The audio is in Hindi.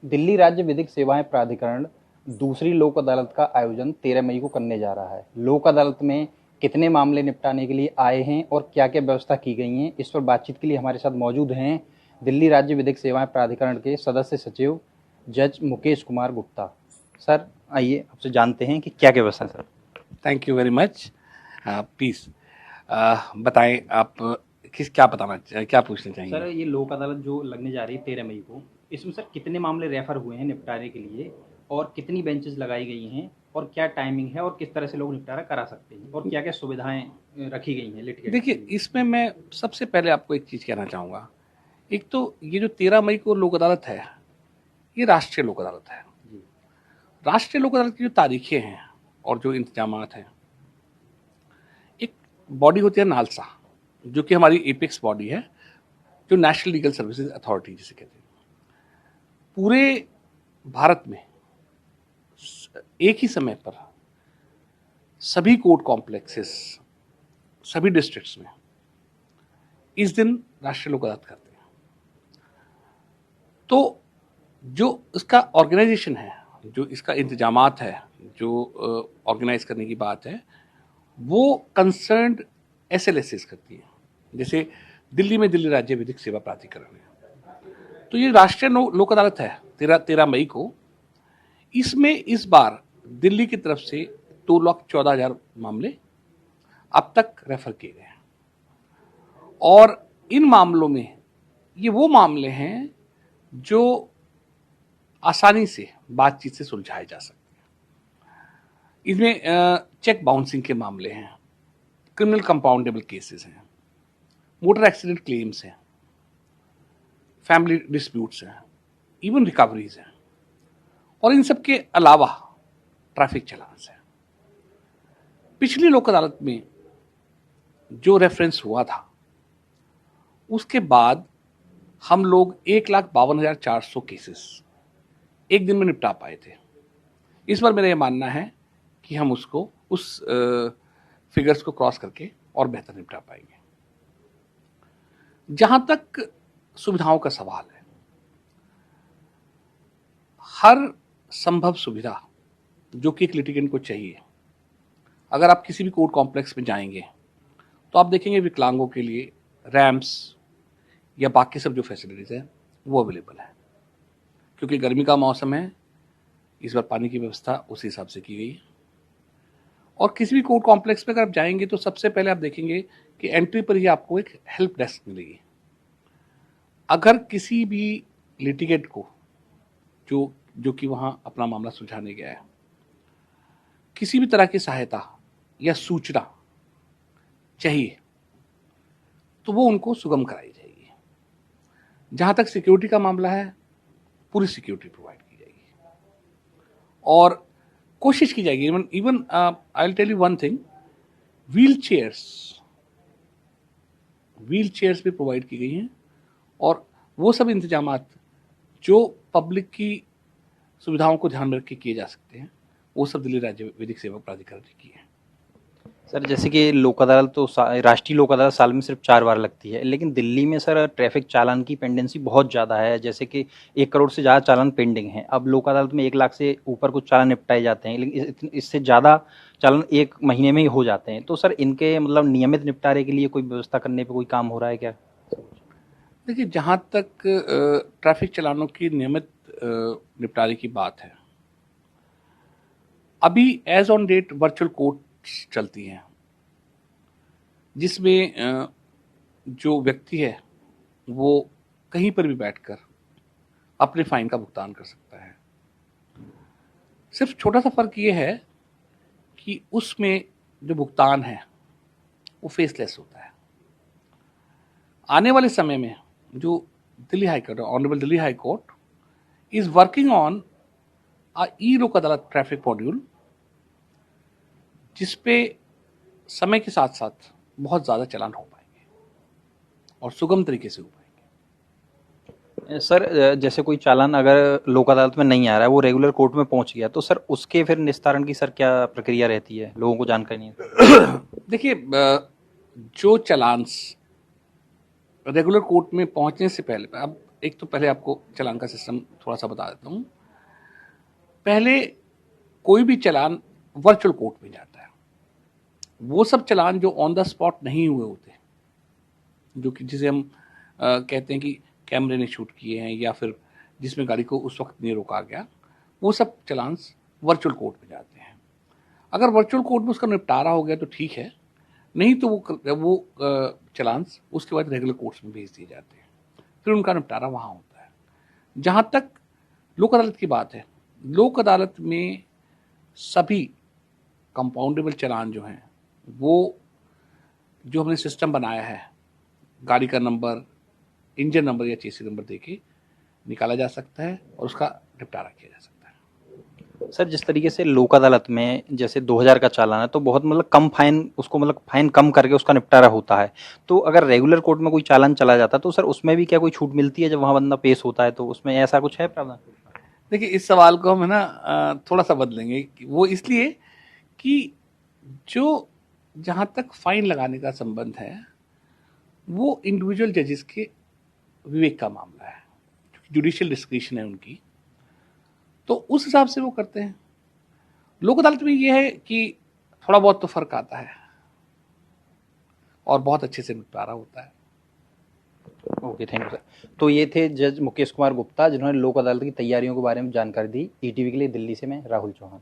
दिल्ली राज्य विधिक सेवाएं प्राधिकरण दूसरी लोक अदालत का आयोजन 13 मई को करने जा रहा है। लोक अदालत में कितने मामले निपटाने के लिए आए हैं और क्या क्या व्यवस्था की गई है, इस पर बातचीत के लिए हमारे साथ मौजूद हैं दिल्ली राज्य विधिक सेवाएं प्राधिकरण के सदस्य सचिव जज मुकेश कुमार गुप्ता। सर, आइए आपसे जानते हैं कि क्या क्या व्यवस्था है। Sir, thank you very much. Please बताएं आप क्या पूछना चाहेंगे। सर, ये लोक अदालत जो लगने जा रही है 13 मई को, इसमें सर कितने मामले रेफर हुए हैं निपटारे के लिए और कितनी बेंचेस लगाई गई हैं और क्या टाइमिंग है और किस तरह से लोग निपटारा करा सकते हैं और क्या क्या सुविधाएं रखी गई हैं लिटिगेंट? देखिए, इसमें मैं सबसे पहले आपको एक चीज़ कहना चाहूँगा। एक तो ये जो 13 मई को लोक अदालत है, ये राष्ट्रीय लोक अदालत है। राष्ट्रीय लोक अदालत की जो तारीखें हैं और जो इंतजामात हैं, एक बॉडी होती है नालसा, जो कि हमारी एपेक्स बॉडी है, जो नेशनल लीगल सर्विसेज अथॉरिटी जिसे कहते हैं। पूरे भारत में एक ही समय पर सभी कोर्ट कॉम्प्लेक्सेस, सभी डिस्ट्रिक्ट्स में इस दिन राष्ट्रीय लोक अदालत करते हैं। तो जो इसका ऑर्गेनाइजेशन है, जो इसका इंतजामात है, जो ऑर्गेनाइज करने की बात है, वो कंसर्न्ड SLSs करती है। जैसे दिल्ली में दिल्ली राज्य विधिक सेवा प्राधिकरण है, तो ये राष्ट्रीय लोक अदालत है 13 मई को। इसमें इस बार दिल्ली की तरफ से 2,14,000 मामले अब तक रेफर किए गए हैं और इन मामलों में ये वो मामले हैं जो आसानी से बातचीत से सुलझाए जा सकते हैं। इसमें चेक बाउंसिंग के मामले हैं, क्रिमिनल कंपाउंडेबल केसेस हैं, मोटर एक्सीडेंट क्लेम्स हैं, फैमिली डिस्प्यूट्स हैं, इवन रिकवरीज हैं और इन सब के अलावा ट्रैफिक चालान्स हैं। पिछली लोक अदालत में जो रेफरेंस हुआ था, उसके बाद हम लोग 1,52,400 केसेस एक दिन में निपटा पाए थे। इस बार मेरा ये मानना है कि हम उस फिगर्स को क्रॉस करके और बेहतर निपटा पाएंगे। जहां तक सुविधाओं का सवाल है, हर संभव सुविधा जो कि एक लिटिगेंट को चाहिए, अगर आप किसी भी कोर्ट कॉम्प्लेक्स में जाएंगे तो आप देखेंगे विकलांगों के लिए रैम्प्स या बाकी सब जो फैसिलिटीज है वो अवेलेबल है। क्योंकि गर्मी का मौसम है, इस बार पानी की व्यवस्था उस हिसाब से की गई है। और किसी भी कोर्ट कॉम्प्लेक्स में अगर आप जाएंगे तो सबसे पहले आप देखेंगे कि एंट्री पर ही आपको एक हेल्प डेस्क मिलेगी। अगर किसी भी लिटिगेंट को जो कि वहां अपना मामला सुलझाने गया है, किसी भी तरह की सहायता या सूचना चाहिए तो वो उनको सुगम कराई जाएगी। जहां तक सिक्योरिटी का मामला है, पूरी सिक्योरिटी प्रोवाइड की जाएगी और कोशिश की जाएगी। Even I will tell you one thing, wheel chairs भी प्रोवाइड की गई हैं और वो सब इंतजामात जो पब्लिक की सुविधाओं को ध्यान में रख के किए जा सकते हैं, वो सब दिल्ली राज्य विधिक सेवा प्राधिकरण ने किए हैं। सर, जैसे कि लोक अदालत तो राष्ट्रीय लोक अदालत साल में सिर्फ 4 बार लगती है, लेकिन दिल्ली में सर ट्रैफिक चालान की पेंडेंसी बहुत ज़्यादा है। जैसे कि 1 करोड़ से ज़्यादा चालान पेंडिंग हैं। अब लोक अदालत में 1 लाख से ऊपर कुछ चालान निपटाए जाते हैं, लेकिन इससे ज़्यादा चालान 1 महीने में ही हो जाते हैं। तो सर, इनके मतलब नियमित निपटारे के लिए कोई व्यवस्था करने पर कोई काम हो रहा है क्या? देखिए, जहाँ तक ट्रैफिक चालानों की नियमित निपटारे की बात है, अभी as on date virtual court चलती हैं, जिसमें जो व्यक्ति है वो कहीं पर भी बैठकर अपने फाइन का भुगतान कर सकता है। सिर्फ छोटा सा फर्क ये है कि उसमें जो भुगतान है वो फेसलेस होता है। आने वाले समय में जो Delhi high court, honourable Delhi high court is working on e lok adalat traffic module, जिसपे समय के साथ साथ बहुत ज़्यादा चालान हो पाएंगे और सुगम तरीके से हो पाएंगे। सर, जैसे कोई चालान अगर लोक अदालत में नहीं आ रहा है, वो रेगुलर कोर्ट में पहुंच गया, तो सर उसके फिर निस्तारण की सर क्या प्रक्रिया रहती है? लोगों को जानकारी नहीं है। देखिए, जो चालान्स रेगुलर कोर्ट में पहुंचने से पहले, अब एक तो पहले आपको चालान का सिस्टम थोड़ा सा बता देता हूँ। पहले कोई भी चालान वर्चुअल कोर्ट में जाता है। वो सब चालान जो ऑन द स्पॉट नहीं हुए होते, जो कि जिसे हम कहते हैं कि कैमरे ने शूट किए हैं या फिर जिसमें गाड़ी को उस वक्त नहीं रोका गया, वो सब चालान वर्चुअल कोर्ट में जाते हैं। अगर वर्चुअल कोर्ट में उसका निपटारा हो गया तो ठीक है, नहीं तो वो चालान उसके बाद रेगुलर कोर्ट्स में भेज दिए जाते हैं, फिर उनका निपटारा वहाँ होता है। जहाँ तक लोक अदालत की बात है, लोक अदालत में सभी कंपाउंडेबल चालान जो हैं, वो जो हमने सिस्टम बनाया है, गाड़ी का नंबर, इंजन नंबर या चेसी नंबर देके निकाला जा सकता है और उसका निपटारा किया जा सकता है। सर जिस तरीके से लोक अदालत में जैसे 2000 का चालान है तो बहुत मतलब कम फाइन, उसको मतलब फाइन कम करके उसका निपटारा होता है। तो अगर रेगुलर कोर्ट में कोई चालान चला जाता तो सर उसमें भी क्या कोई छूट मिलती है जब वहाँ बंदा पेश होता है, तो उसमें ऐसा कुछ है प्रावधान? देखिए, इस सवाल को हम है ना थोड़ा सा बदलेंगे। वो इसलिए कि जो जहाँ तक फाइन लगाने का संबंध है, वो इंडिविजुअल जजेस के विवेक का मामला है, जुडिशियल डिस्क्रिशन है उनकी, तो उस हिसाब से वो करते हैं। लोक अदालत में ये है कि थोड़ा बहुत तो फर्क आता है और बहुत अच्छे से निपटारा होता है। Okay, thank you sir. तो ये थे जज मुकेश कुमार गुप्ता, जिन्होंने लोक अदालत की तैयारियों के बारे में जानकारी दी। ईटीवी के लिए दिल्ली से मैं राहुल चौहान।